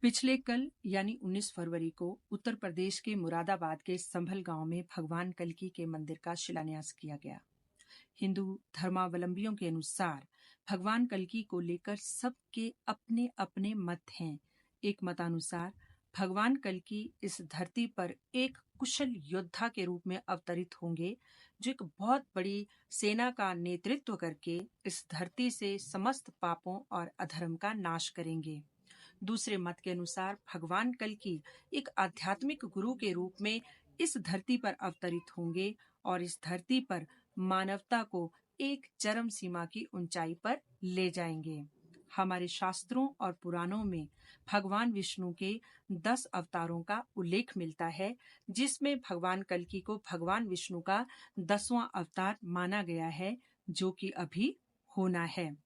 पिछले कल यानी 19 फरवरी को उत्तर प्रदेश के मुरादाबाद के संभल गांव में भगवान कल्की के मंदिर का शिलान्यास किया गया। हिंदू धर्मावलंबियों के अनुसार भगवान कल्की को लेकर सबके अपने अपने मत हैं। एक मतानुसार भगवान कल्की इस धरती पर एक कुशल योद्धा के रूप में अवतरित होंगे, जो एक बहुत बड़ी सेना का नेतृत्व करके इस धरती से समस्त पापों और अधर्म का नाश करेंगे। दूसरे मत के अनुसार भगवान कल्की एक आध्यात्मिक गुरु के रूप में इस धरती पर अवतरित होंगे और इस धरती पर मानवता को एक चरम सीमा की ऊंचाई पर ले जाएंगे। हमारे शास्त्रों और पुराणों में भगवान विष्णु के 10 अवतारों का उल्लेख मिलता है, जिसमें भगवान कल्की को भगवान विष्णु का 10वां अवतार माना गया है, जो कि अभी होना है।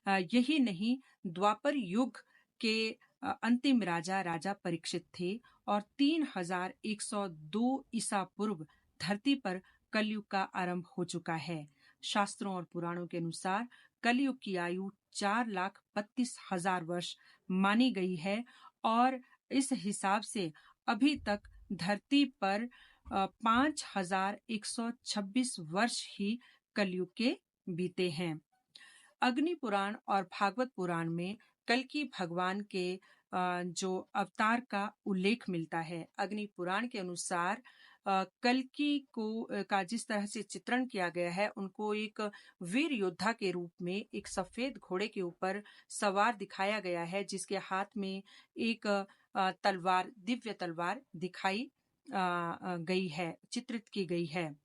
यही नहीं, द्वापर युग के अंतिम राजा परीक्षित थे और 3102 ईसा पूर्व धरती पर कलयुग का आरंभ हो चुका है। शास्त्रों और पुराणों के अनुसार कलयुग की आयु 4,32,000 वर्ष मानी गई है और इस हिसाब से अभी तक धरती पर 5,126 वर्ष ही कलयुग के बीते हैं। अग्नि पुराण और भागवत पुराण में कल्की भगवान के जो अवतार का उल्लेख मिलता है। अग्नि पुराण के अनुसार कल्की का जिस तरह से चित्रण किया गया है, उनको एक वीर योद्धा के रूप में एक सफेद घोड़े के ऊपर सवार दिखाया गया है, जिसके हाथ में एक तलवार, दिव्य तलवार दिखाई गई है, चित्रित की गई है।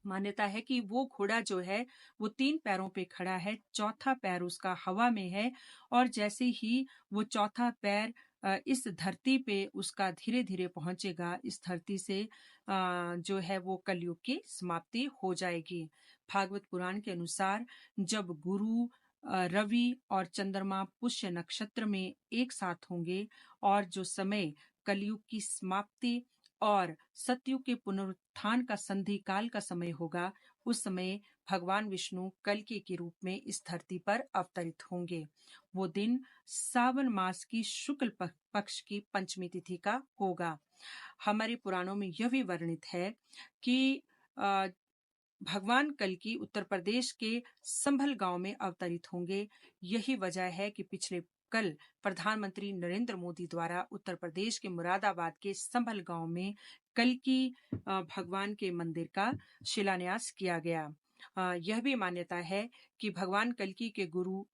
मान्यता है कि वो घोड़ा जो है वो 3 पैरों पे खड़ा है, चौथा पैर उसका हवा में है और जैसे ही वो चौथा पैर इस धरती पे उसका धीरे धीरे पहुंचेगा, इस धरती से जो है वो कलयुग की समाप्ति हो जाएगी। भागवत पुराण के अनुसार जब गुरु रवि और चंद्रमा पुष्य नक्षत्र में एक साथ होंगे और जो समय कलयुग की समाप्ति और सतयुग के पुनरुत्थान का संधि काल का समय होगा, उस समय भगवान विष्णु कल्की के रूप में इस धरती पर अवतरित होंगे। वो दिन सावन मास की शुक्ल पक्ष की पंचमी तिथि का होगा। हमारे पुराणों में यह भी वर्णित है कि भगवान कल्की उत्तर प्रदेश के संभल गांव में अवतरित होंगे। यही वजह है कि पिछले कल प्रधानमंत्री नरेंद्र मोदी द्वारा उत्तर प्रदेश के मुरादाबाद के संभल गांव में कल्की भगवान के मंदिर का शिलान्यास किया गया। यह भी मान्यता है कि भगवान कल्की के गुरु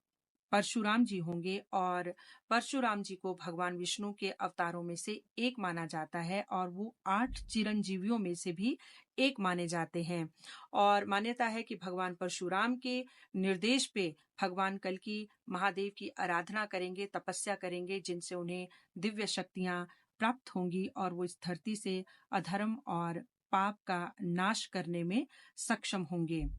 परशुराम जी होंगे और परशुराम जी को भगवान विष्णु के अवतारों में से एक माना जाता है और वो 8 चिरंजीवियों में से भी एक माने जाते हैं। और मान्यता है कि भगवान परशुराम के निर्देश पे भगवान कल्की महादेव की आराधना करेंगे, तपस्या करेंगे, जिनसे उन्हें दिव्य शक्तियां प्राप्त होंगी और वो इस धरती से अधर्म और पाप का नाश करने में सक्षम होंगे।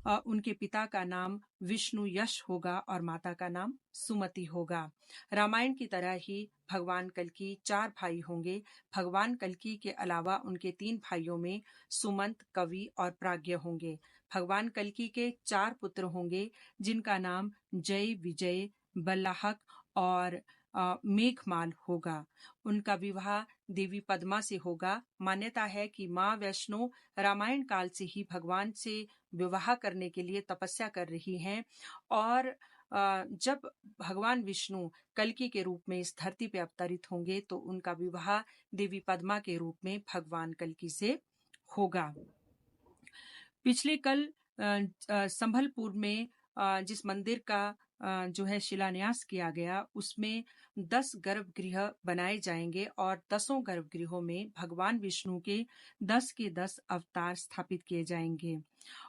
उनके पिता का नाम विष्णु यश होगा और माता का नाम सुमति होगा। रामायण की तरह ही भगवान कल्की 4 भाई होंगे। भगवान कल्की के अलावा उनके 3 भाइयों में सुमंत, कवि और प्राज्ञ होंगे। भगवान कल्की के 4 पुत्र होंगे, जिनका नाम जय, विजय, बल्लाहक और मेघमाल होगा। उनका विवाह देवी पद्मा से होगा। मान्यता है कि माँ वैष्णो रामायण काल से ही भगवान से विवाह करने के लिए तपस्या कर रही हैं और जब भगवान विष्णु कल्की के रूप में इस धरती पे अवतरित होंगे तो उनका विवाह देवी पद्मा के रूप में भगवान कल्की से होगा। पिछले कल संभलपुर में जिस मंदिर का जो है शिलान्यास किया गया, उसमें 10 गर्भगृह बनाए जाएंगे और 10 गर्भगृहों में भगवान विष्णु के 10 के 10 अवतार स्थापित किए जाएंगे।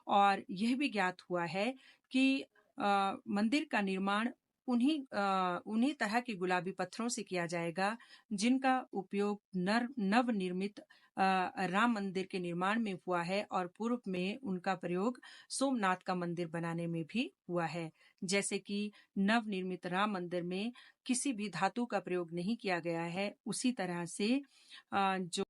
और यह भी ज्ञात हुआ है कि मंदिर का निर्माण उन्हीं तरह के गुलाबी पत्थरों से किया जाएगा जिनका उपयोग नवनिर्मित राम मंदिर के निर्माण में हुआ है और पूर्व में उनका प्रयोग सोमनाथ का मंदिर बनाने में भी हुआ है। जैसे कि नवनिर्मित राम मंदिर में किसी भी धातु का प्रयोग नहीं किया गया है, उसी तरह से जो